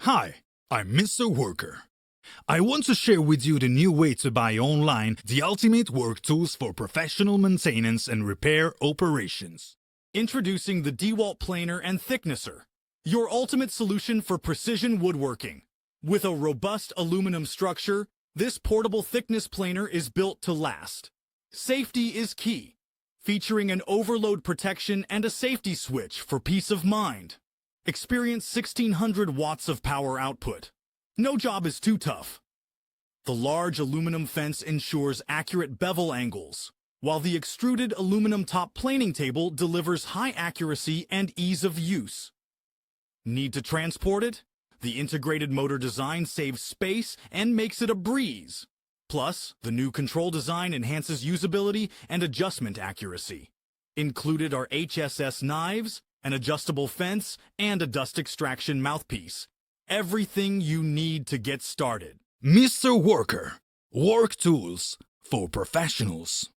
Hi, I'm Mr. Worker. I want to share with you the new way to buy online the ultimate work tools for professional maintenance and repair operations. Introducing the DEWALT Planer and Thicknesser, your ultimate solution for precision woodworking. With a robust aluminum structure, this portable thickness planer is built to last. Safety is key, featuring an overload protection and a safety switch for peace of mind. Experience 1600 watts of power output. No job is too tough. The large aluminum fence ensures accurate bevel angles, while the extruded aluminum top planing table delivers high accuracy and ease of use. Need to transport it? The integrated motor design saves space and makes it a breeze. Plus, the new control design enhances usability and adjustment accuracy. Included are HSS knives, an adjustable fence, and a dust extraction mouthpiece. Everything you need to get started. Mr. Worker, work tools for professionals.